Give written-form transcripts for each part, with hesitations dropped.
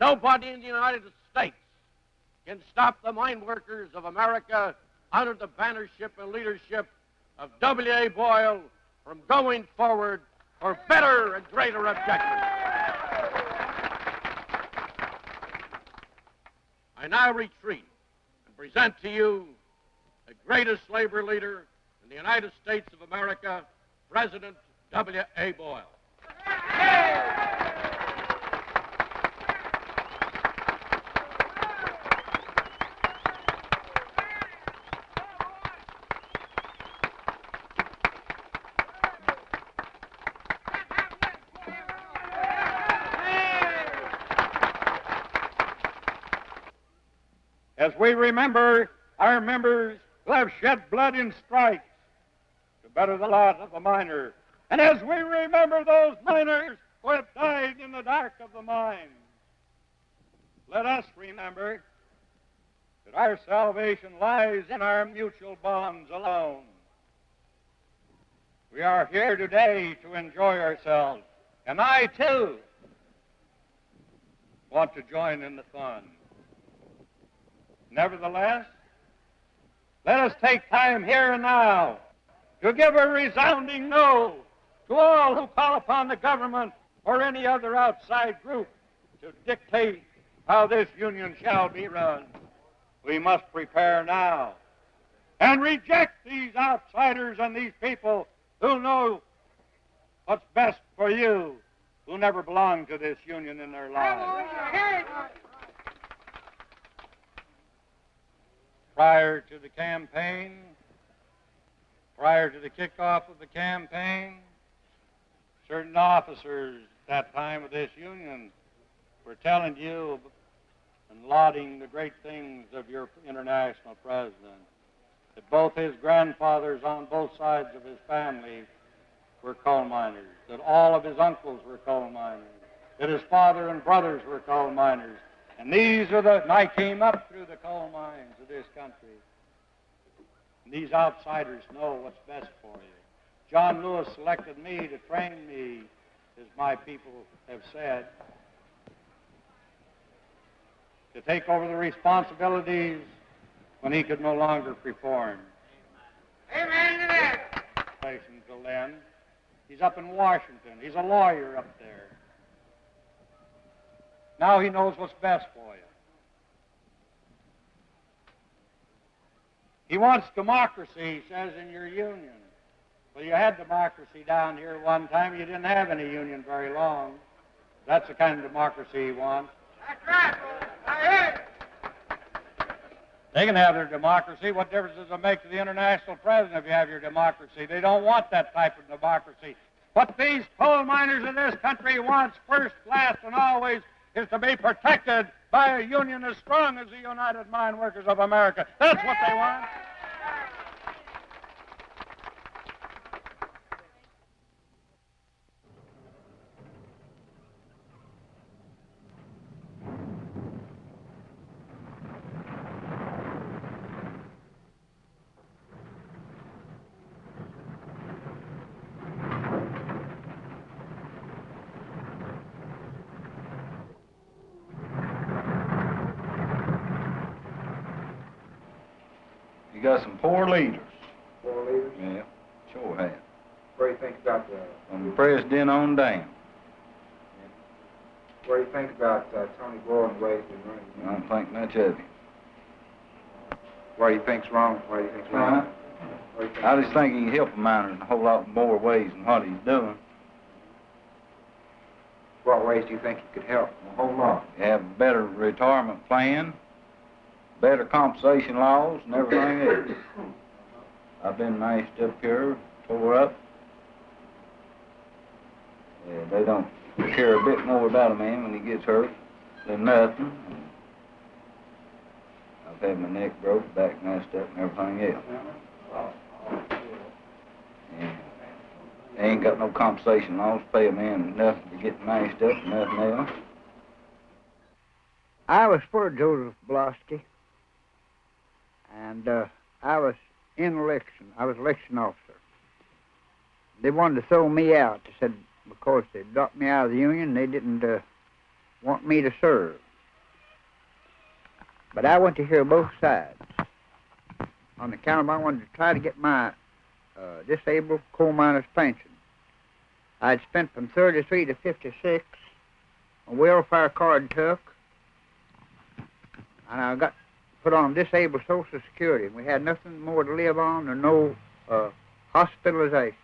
Nobody in the United States can stop the mine workers of America under the bannership and leadership of W.A. Boyle from going forward for better and greater objectives. I now retreat and present to you the greatest labor leader in the United States of America, President W.A. Boyle. As we remember our members who have shed blood in strikes to better the lot of the miner, and as we remember those miners who have died in the dark of the mines, let us remember that our salvation lies in our mutual bonds alone. We are here today to enjoy ourselves, and I, too, want to join in the fun. Nevertheless, let us take time here and now to give a resounding no to all who call upon the government or any other outside group to dictate how this union shall be run. We must prepare now and reject these outsiders and these people who know what's best for you, who never belonged to this union in their lives. Prior to the campaign, prior to the kickoff of the campaign, certain officers at that time of this union were telling you and lauding the great things of your international president, that both his grandfathers on both sides of his family were coal miners, that all of his uncles were coal miners, that his father and brothers were coal miners. And and I came up through the coal mines of this country. And these outsiders know what's best for you. John Lewis selected me to train me, as my people have said, to take over the responsibilities when he could no longer perform. Amen to that. Until then, he's up in Washington. He's a lawyer up there. Now he knows what's best for you. He wants democracy, he says, in your union. Well, you had democracy down here one time. You didn't have any union very long. That's the kind of democracy he wants. That's right. I hear it. They can have their democracy. What difference does it make to the international president if you have your democracy? They don't want that type of democracy. What these coal miners in this country wants first, last, and always is to be protected by a union as strong as the United Mine Workers of America. That's what they want. You got some poor leaders. Poor leaders? Yeah, sure have. What do you think about From the president on down. What do you think about Tony Boyle and the way he's been running? I don't think much of him. What do you think's wrong? What do you think's wrong? What do you think? I just think he can help the miners in a whole lot more ways than what he's doing. What ways do you think he could help? A whole lot. Have a better retirement plan, better compensation laws, and everything else. I've been mashed up here, tore up. Yeah, they don't care a bit more about a man when he gets hurt than nothing. I've had my neck broke, back messed up, and everything else. And they ain't got no compensation laws to pay a man nothing to get mashed up and nothing else. I was for Joseph Blosky, and I was in election. I was election officer. They wanted to throw me out. They said because they dropped me out of the union, they didn't want me to serve. But I went to hear both sides on account of I wanted to try to get my disabled coal miners' pension. I'd spent from 33 to 56. A welfare card took, and I got put on disabled Social Security. We had nothing more to live on or no hospitalization.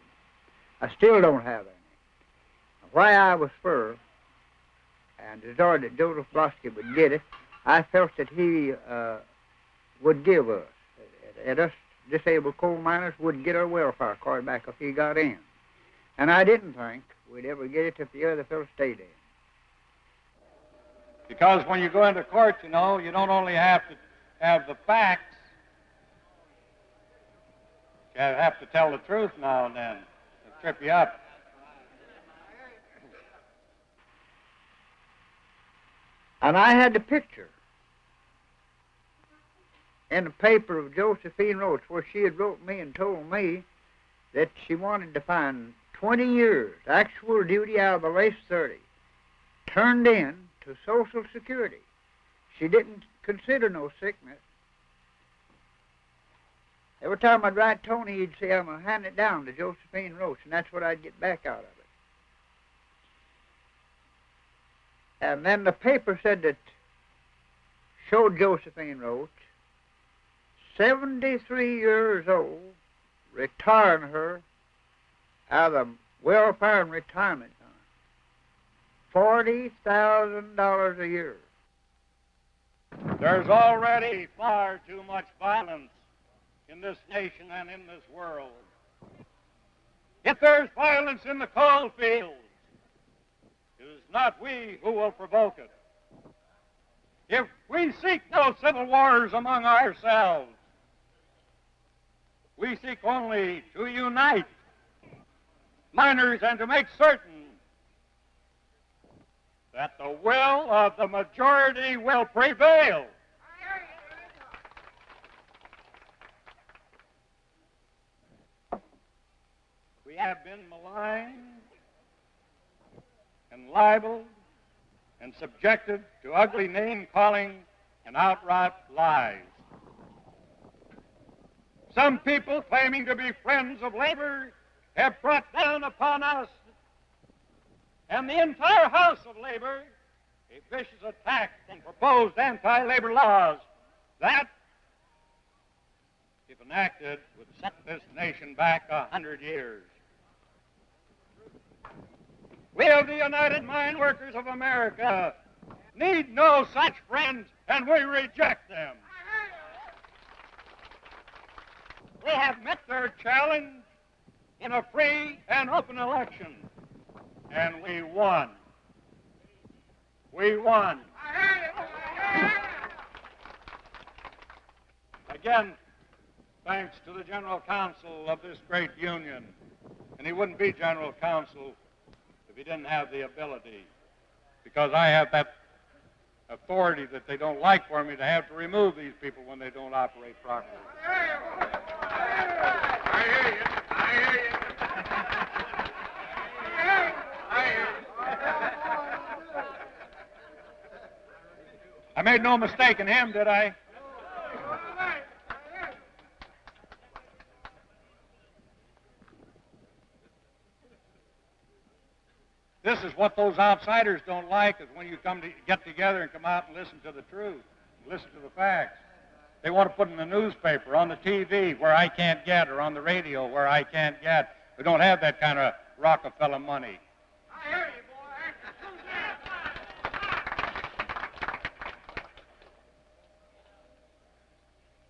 I still don't have any. Why I was for and desired that Joseph Blosky would get it, I felt that he would give us, that us disabled coal miners would get our welfare card back if he got in. And I didn't think we'd ever get it if the other fellow stayed in. Because when you go into court, you know, you don't only have to have the facts, you have to tell the truth now and then. It'll trip you up. And I had the picture in the paper of Josephine Roach where she had wrote me and told me that she wanted to find 20 years actual duty out of the last 30 turned in to Social Security. She didn't consider no sickness. Every time I'd write Tony, he'd say, I'm going to hand it down to Josephine Roach, and that's what I'd get back out of it. And then the paper said that, showed Josephine Roach, 73 years old, retiring her out of the welfare and retirement fund. $40,000 a year. There's already far too much violence in this nation and in this world. If there's violence in the coal fields, it is not we who will provoke it. If we seek no civil wars among ourselves, we seek only to unite miners and to make certain that the will of the majority will prevail. We have been maligned and libeled and subjected to ugly name-calling and outright lies. Some people claiming to be friends of labor have brought down upon us and the entire House of Labor a vicious attack on proposed anti-labor laws that, if enacted, would set this nation back 100 years. We of the United Mine Workers of America need no such friends, and we reject them. We have met their challenge in a free and open election, and we won. We won. Again, thanks to the General Counsel of this great union, and he wouldn't be General Counsel if he didn't have the ability, because I have that authority that they don't like for me to have to remove these people when they don't operate properly. I hear you. I hear you. I hear you. I made no mistake in him, did I? This is what those outsiders don't like, is when you come to get together and come out and listen to the truth, listen to the facts. They want to put in the newspaper, on the TV, where I can't get, or on the radio, where I can't get. We don't have that kind of Rockefeller money. I hear you,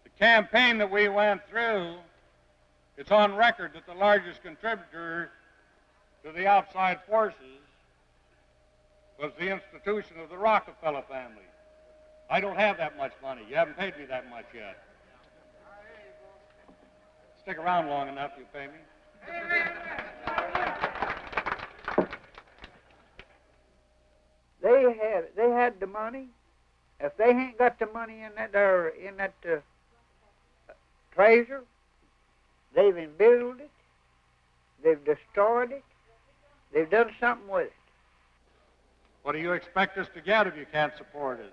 The campaign that we went through, it's on record that the largest contributor to the outside forces was the institution of the Rockefeller family. I don't have that much money. You haven't paid me that much yet. Stick around long enough, you'll pay me. They had the money. If they ain't got the money in that treasure, they've embezzled it. They've destroyed it. They've done something with it. What do you expect us to get if you can't support us?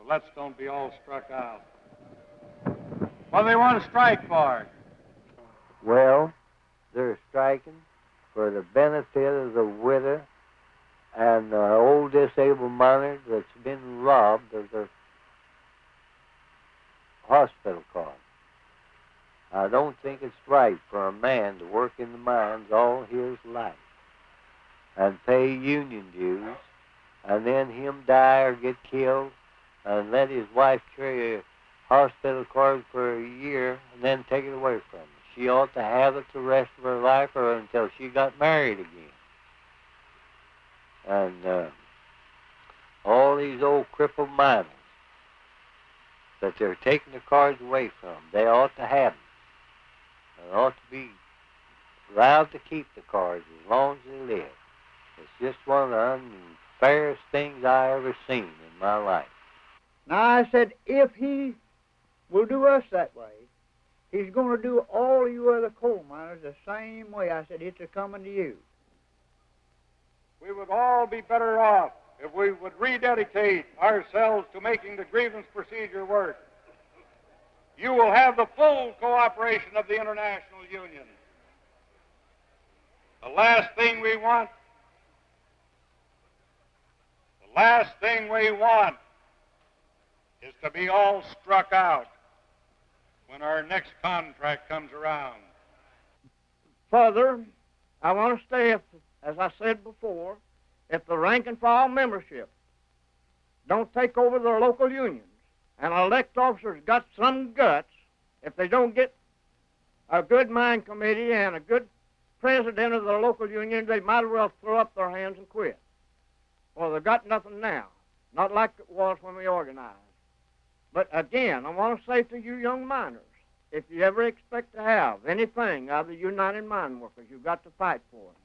So let's don't be all struck out. What do they want to strike for? Well, they're striking for the benefit of the widow and the old disabled miner that's been robbed of their hospital card. I don't think it's right for a man to work in the mines all his life and pay union dues and then him die or get killed and let his wife carry a hospital card for a year and then take it away from her. She ought to have it the rest of her life or until she got married again. And all these old crippled miners that they're taking the cards away from, they ought to have them. They ought to be allowed to keep the cards as long as they live. It's just one of the unfairest things I ever seen in my life. Now, I said, if he will do us that way, he's going to do all you other coal miners the same way. I said, it's a coming to you. We would all be better off if we would rededicate ourselves to making the grievance procedure work. You will have the full cooperation of the International Union. The last thing we want is to be all struck out when our next contract comes around. Further, I want to say, as I said before, if the rank and file membership don't take over their local unions and elect officers got some guts, if they don't get a good mine committee and a good president of the local union, they might as well throw up their hands and quit. Well, they've got nothing now, not like it was when we organized. But again, I want to say to you young miners, if you ever expect to have anything out of the United Mine Workers, you've got to fight for it.